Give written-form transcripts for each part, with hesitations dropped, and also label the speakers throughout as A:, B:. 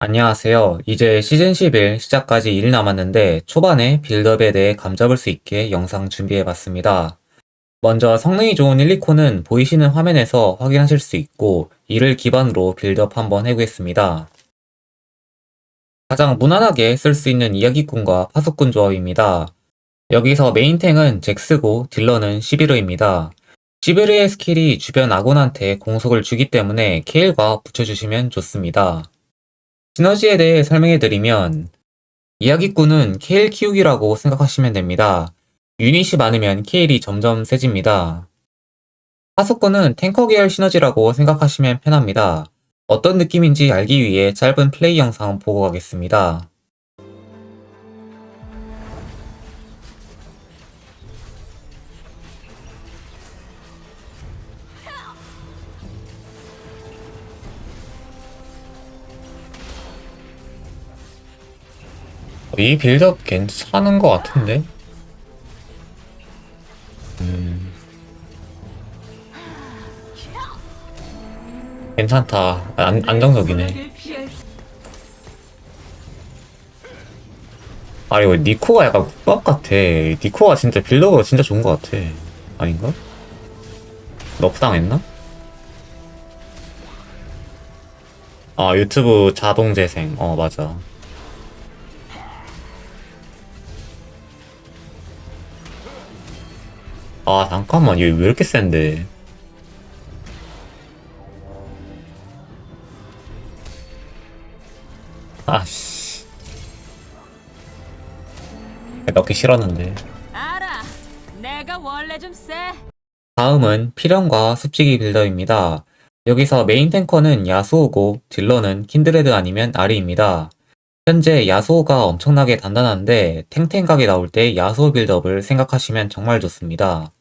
A: 안녕하세요. 이제 시즌 11 시작까지 1일 남았는데 초반에 빌드업에 대해 감잡을 수 있게 영상 준비해봤습니다. 먼저 성능이 좋은 1, 2코는 보이시는 화면에서 확인하실 수 있고 이를 기반으로 빌드업 한번 해보겠습니다. 가장 무난하게 쓸 수 있는 이야기꾼과 파수꾼 조합입니다. 여기서 메인탱은 잭스고 딜러는 시비르입니다. 시비르의 스킬이 주변 아군한테 공속을 주기 때문에 케일과 붙여주시면 좋습니다. 시너지에 대해 설명해드리면 이야기꾼은 케일 키우기라고 생각하시면 됩니다. 유닛이 많으면 케일이 점점 세집니다. 파수꾼은 탱커 계열 시너지라고 생각하시면 편합니다. 어떤 느낌인지 알기 위해 짧은 플레이 영상 보고 가겠습니다. 이 빌드업 괜찮은 것 같은데? 괜찮다. 안정적이네. 아, 이거 니코가 약간 국밥 같아. 니코가 진짜 빌드업으로 진짜 좋은 것 같아. 아닌가? 너프 당했나? 아, 유튜브 자동 재생. 맞아. 아, 잠깐만. 얘 왜 이렇게 센데? 아씨. 넣기 싫었는데.
B: 알아. 내가 원래 좀 쎄.
A: 다음은 필연과 습지기 빌더입니다. 여기서 메인 탱커는 야수호고 딜러는 킨드레드 아니면 아리입니다. 현재 야수호가 엄청나게 단단한데 탱탱각이 나올 때 야수호 빌드업을 생각하시면 정말 좋습니다.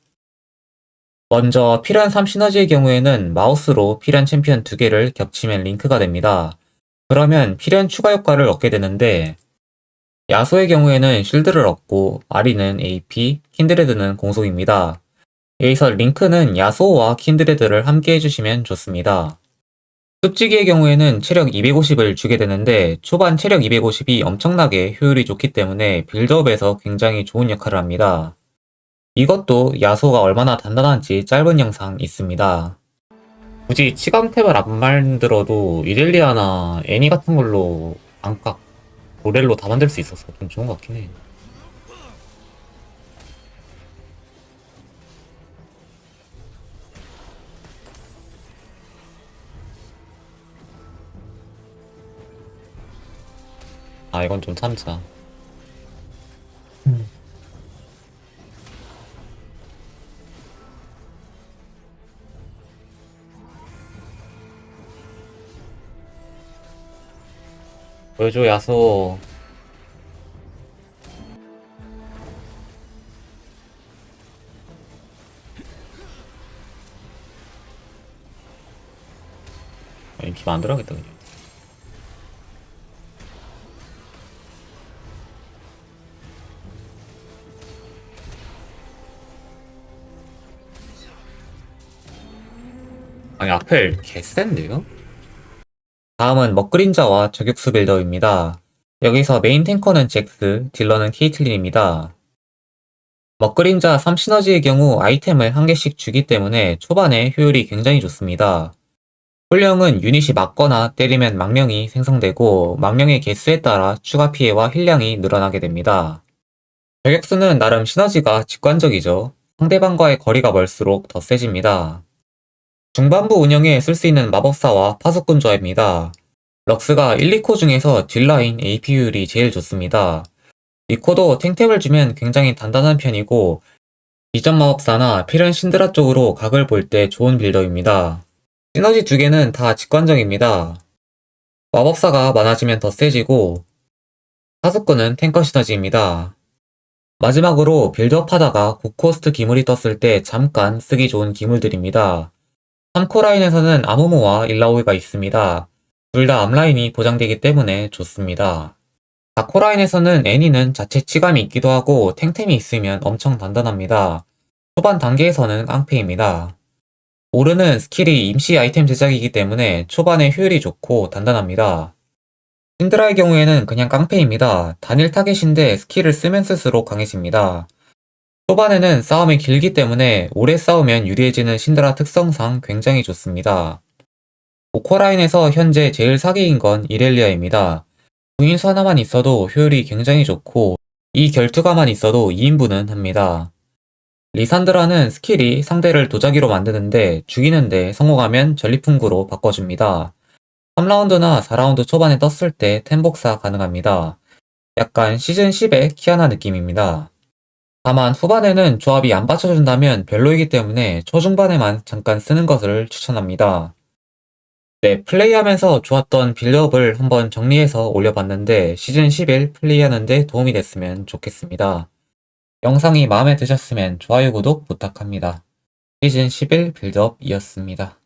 A: 먼저 필연 3 시너지의 경우에는 마우스로 필연 챔피언 2개를 겹치면 링크가 됩니다. 그러면 필연 추가 효과를 얻게 되는데 야수의 경우에는 쉴드를 얻고 아리는 AP, 킨드레드는 공속입니다. 여기서 링크는 야소와 킨드레드를 함께 해주시면 좋습니다. 습지기의 경우에는 체력 250을 주게 되는데 초반 체력 250이 엄청나게 효율이 좋기 때문에 빌드업에서 굉장히 좋은 역할을 합니다. 이것도 야소가 얼마나 단단한지 짧은 영상 있습니다. 굳이 치감탭을 안 만들어도 이렐리아나 애니 같은 걸로 안각, 모렐로 다 만들 수 있어서 좀 좋은 것 같긴 해. 아, 이건 좀 참자. 보여줘, 야소. MP 만들어야겠다, 그냥. 아니, 아펠 개센데요? 다음은 먹그린자와 저격수 빌더입니다. 여기서 메인 탱커는 잭스, 딜러는 케이틀린입니다. 먹그린자 3시너지의 경우 아이템을 한 개씩 주기 때문에 초반에 효율이 굉장히 좋습니다. 홀령은 유닛이 맞거나 때리면 망령이 생성되고 망령의 개수에 따라 추가 피해와 힐량이 늘어나게 됩니다. 저격수는 나름 시너지가 직관적이죠. 상대방과의 거리가 멀수록 더 세집니다. 중반부 운영에 쓸 수 있는 마법사와 파수꾼 조합입니다. 럭스가 1, 2코 중에서 딜라인 AP율이 제일 좋습니다. 이 코도 탱템을 주면 굉장히 단단한 편이고 이전 마법사나 필연 신드라 쪽으로 각을 볼 때 좋은 빌더입니다. 시너지 두 개는 다 직관적입니다. 마법사가 많아지면 더 세지고 파수꾼은 탱커 시너지입니다. 마지막으로 빌드업 하다가 9코스트 기물이 떴을 때 잠깐 쓰기 좋은 기물들입니다. 3코 라인에서는 아무모와 일라오이가 있습니다. 둘 다 앞라인이 보장되기 때문에 좋습니다. 4코 라인에서는 애니는 자체 치감이 있기도 하고 탱템이 있으면 엄청 단단합니다. 초반 단계에서는 깡패입니다. 오르는 스킬이 임시 아이템 제작이기 때문에 초반에 효율이 좋고 단단합니다. 신드라의 경우에는 그냥 깡패입니다. 단일 타겟인데 스킬을 쓰면 쓸수록 강해집니다. 초반에는 싸움이 길기 때문에 오래 싸우면 유리해지는 신드라 특성상 굉장히 좋습니다. 오코라인에서 현재 제일 사기인 건 이렐리아입니다. 부인수 하나만 있어도 효율이 굉장히 좋고 이 결투가만 있어도 2인분은 합니다. 리산드라는 스킬이 상대를 도자기로 만드는데 죽이는데 성공하면 전리품구로 바꿔줍니다. 3라운드나 4라운드 초반에 떴을 때 템복사 가능합니다. 약간 시즌 10의 키아나 느낌입니다. 다만 후반에는 조합이 안 받쳐준다면 별로이기 때문에 초중반에만 잠깐 쓰는 것을 추천합니다. 네, 플레이하면서 좋았던 빌드업을 한번 정리해서 올려봤는데 시즌 11 플레이하는데 도움이 됐으면 좋겠습니다. 영상이 마음에 드셨으면 좋아요, 구독 부탁합니다. 시즌 11 빌드업이었습니다.